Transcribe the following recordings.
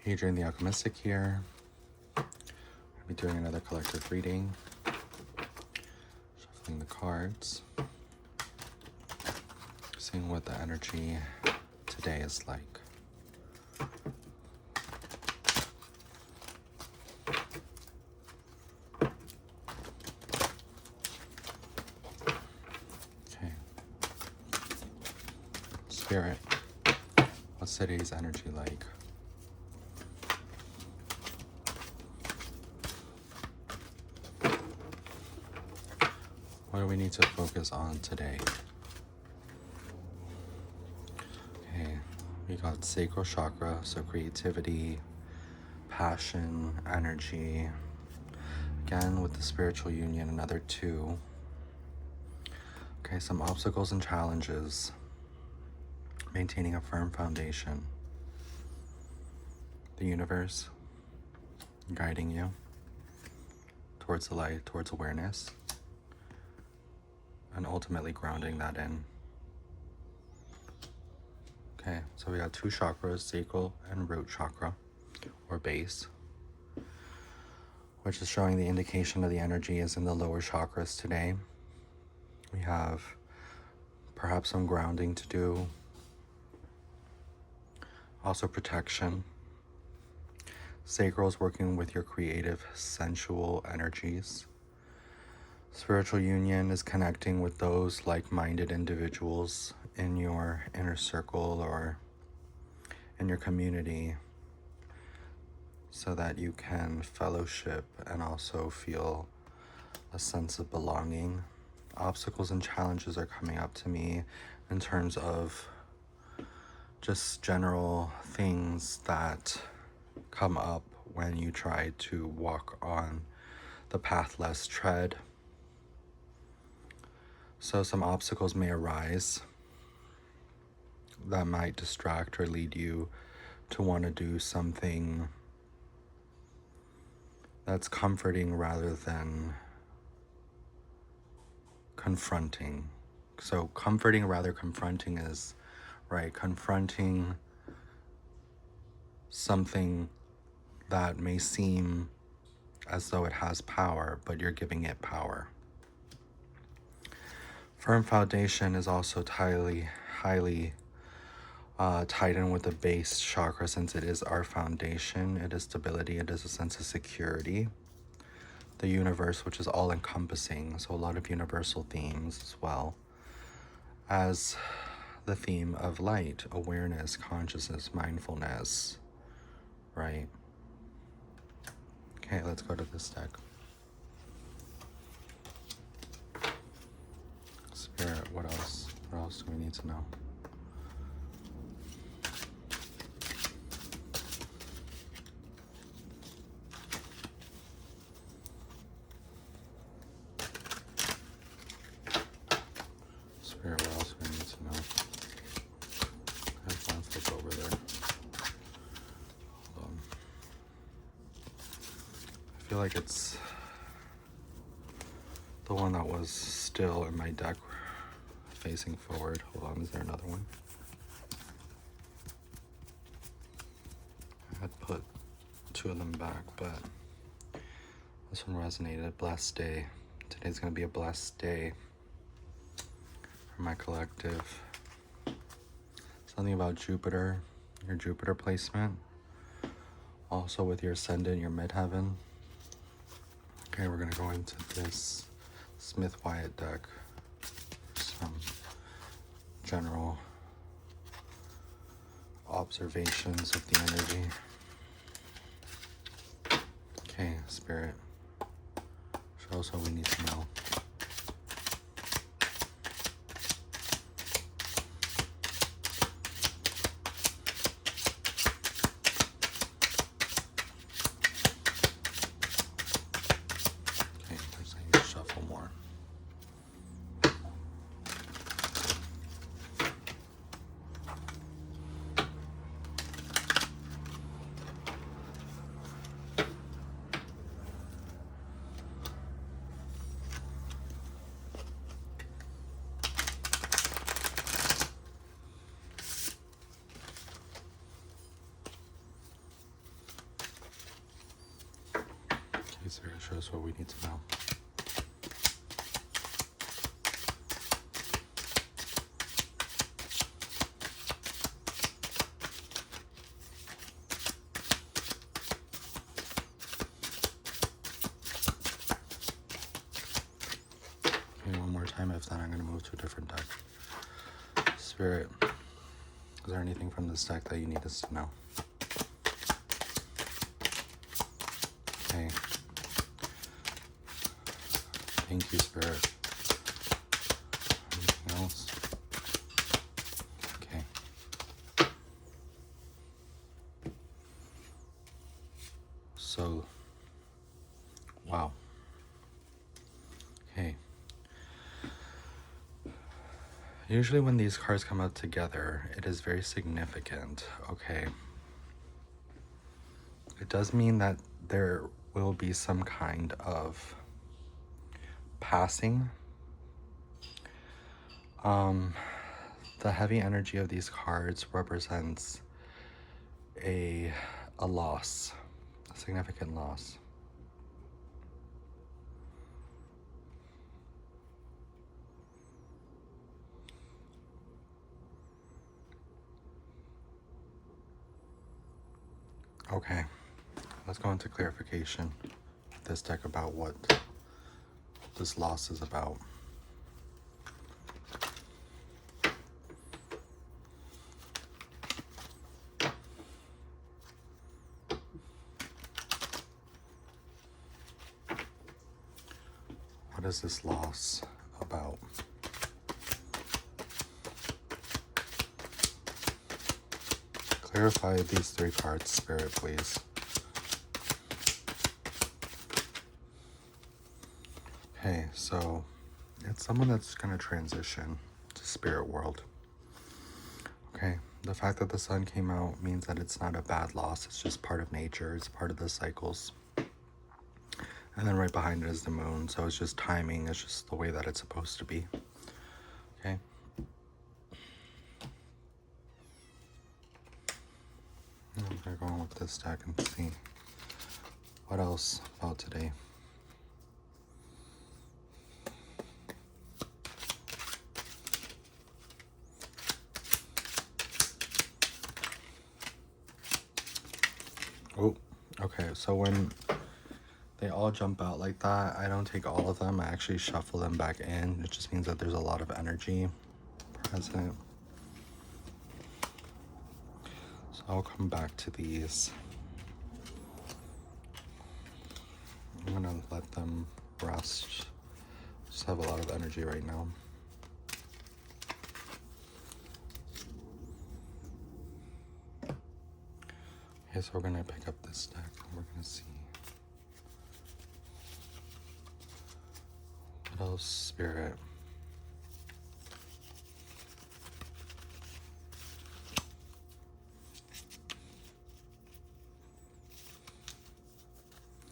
Adrian the Alchemistic here. I'll be doing another collective reading. Shuffling the cards. Seeing what the energy today is like. Okay. Spirit, what's today's energy like? What do we need to focus on today? Okay, we got sacral chakra, so creativity, passion, energy. Again, with the spiritual union, another 2. Okay, some obstacles and challenges. Maintaining a firm foundation. The universe guiding you towards the light, towards awareness, and ultimately grounding that in. Okay, so we got 2 chakras, sacral and root chakra, or base, which is showing the indication of the energy is in the lower chakras today. We have perhaps some grounding to do, also protection. Sacral is working with your creative, sensual energies. Spiritual union is connecting with those like-minded individuals in your inner circle or in your community so that you can fellowship and also feel a sense of belonging. Obstacles and challenges are coming up to me in terms of just general things that come up when you try to walk on the path less tread. So some obstacles may arise that might distract or lead you to want to do something that's comforting rather than confronting. So comforting rather confronting is, right, confronting something that may seem as though it has power, but you're giving it power. Firm foundation is also highly tied in with the base chakra, since it is our foundation. It is stability. It is a sense of security. The universe, which is all encompassing, so a lot of universal themes as well as the theme of light, awareness, consciousness, mindfulness, right? Okay, let's go to this deck. Spirit, what else? What else do we need to know? Spirit, what else do we need to know? I have one flip over there. Hold on. I feel like it's the one that was still in my deck facing forward. Hold on, is there another one? I had put 2 of them back, but this one resonated. Blessed day. Today's gonna be a blessed day for my collective. Something about Jupiter, your Jupiter placement. Also with your ascendant, your midheaven. Okay, we're gonna go into this Smith-Wyatt deck. Some general observations of the energy. Okay, Spirit, show us what we need to know. Okay, there's I need to shuffle more. Spirit, show us what we need to know. Okay, one more time. If not, I'm going to move to a different deck. Spirit, is there anything from this deck that you need us to know? Okay. Thank you, Spirit. Anything else? Okay. So, wow. Okay. Usually when these cards come out together, it is very significant, okay? It does mean that there will be some kind of passing. The heavy energy of these cards represents a loss, a significant loss. Okay, let's go into clarification of this deck about what this loss is about. What is this loss about? Clarify these three cards, Spirit, please. Okay, so it's someone that's going to transition to spirit world. Okay, the fact that the sun came out means that it's not a bad loss. It's just part of nature. It's part of the cycles. And then right behind it is the moon. So it's just timing. It's just the way that it's supposed to be. Okay. I'm going to go on with this deck and see what else about today. Oh, okay. So when they all jump out like that, I don't take all of them. I actually shuffle them back in. It just means that there's a lot of energy present. So I'll come back to these. I'm gonna let them rest. Just have a lot of energy right now. Okay, so we're gonna pick up this deck and we're gonna see what else, Spirit.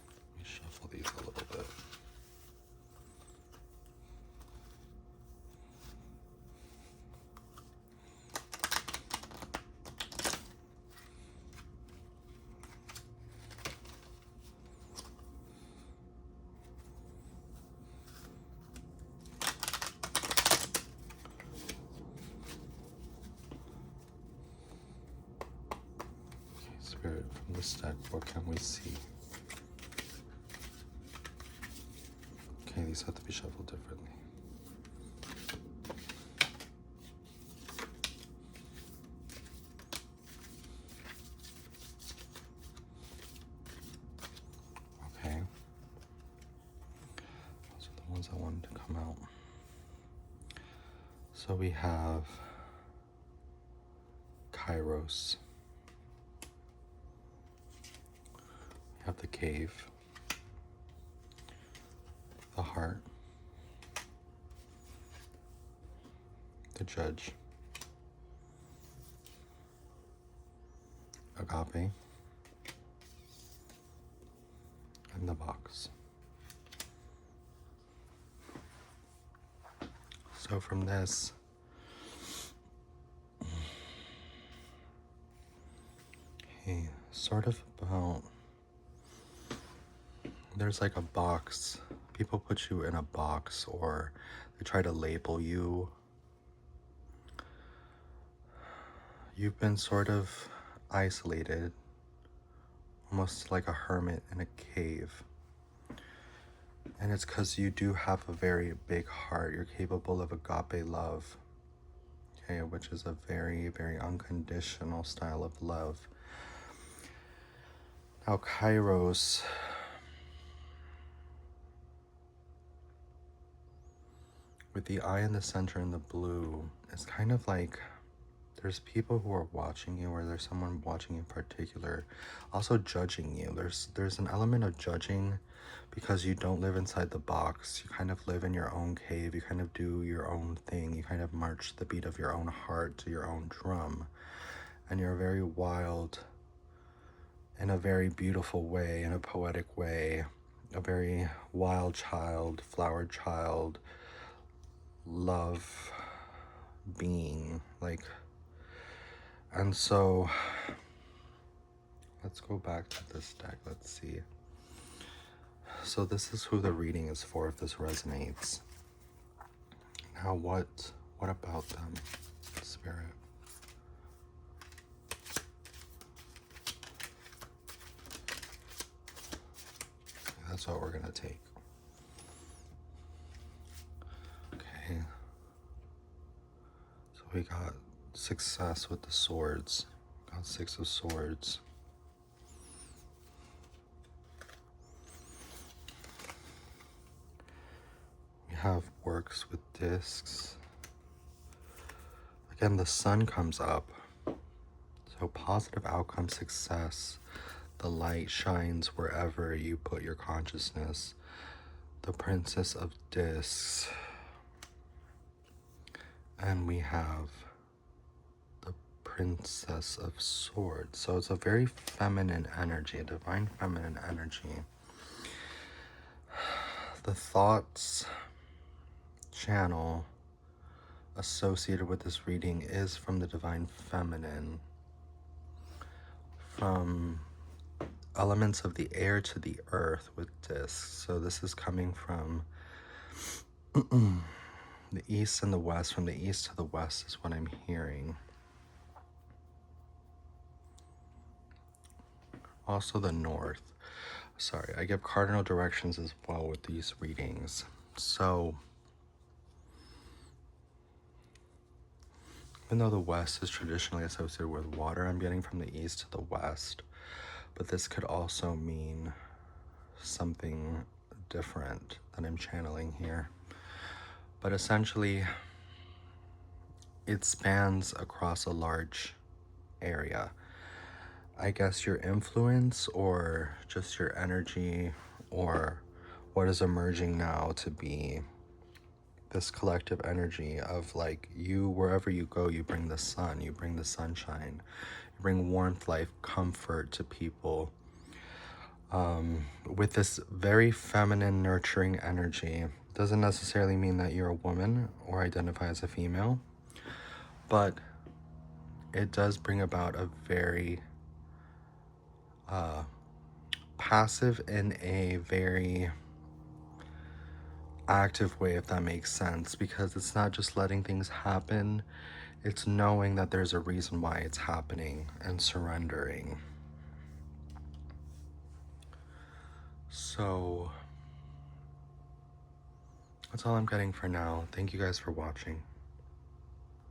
Let me shuffle these a little bit. Spirit, from this deck, what can we see? Okay, these have to be shuffled differently. Okay. Those are the ones I wanted to come out. So we have Kairos. We have the cave, the heart, the judge, agape, and the box. So from this, okay, sort of about there's like a box. People put you in a box or they try to label you. You've been sort of isolated, almost like a hermit in a cave. And it's because you do have a very big heart. You're capable of agape love, okay, which is a very, very unconditional style of love. Now, Kairos, with the eye in the center in the blue, it's kind of like there's people who are watching you, or there's someone watching you in particular, also judging you. There's an element of judging because you don't live inside the box. You kind of live in your own cave. You kind of do your own thing. You kind of march the beat of your own heart to your own drum. And you're very wild in a very beautiful way, in a poetic way, a very wild child, flower child, love being, like. And so let's go back to this deck. Let's see. So this is who the reading is for, if this resonates. Now what about them, Spirit? That's what we're gonna take. Okay. So we got success with the swords. Got 6 of swords. We have works with discs. Again, the sun comes up. So positive outcome, success. The light shines wherever you put your consciousness. The Princess of Discs. And we have the Princess of Swords. So it's a very feminine energy, a divine feminine energy. The thoughts channel associated with this reading is from the divine feminine, from elements of the air to the earth with discs. So this is coming from the east and the west. From the east to the west is what I'm hearing. Also the north. Sorry, I give cardinal directions as well with these readings. So even though the west is traditionally associated with water, I'm getting from the east to the west. But this could also mean something different that I'm channeling here. But essentially, it spans across a large area. I guess your influence, or just your energy, or what is emerging now to be this collective energy of, like, you, wherever you go, you bring the sun, you bring the sunshine, you bring warmth, life, comfort to people. With this very feminine, nurturing energy. Doesn't necessarily mean that you're a woman or identify as a female, but it does bring about a very passive in a very active way, if that makes sense, because it's not just letting things happen, it's knowing that there's a reason why it's happening and surrendering. So that's all I'm getting for now. Thank you guys for watching.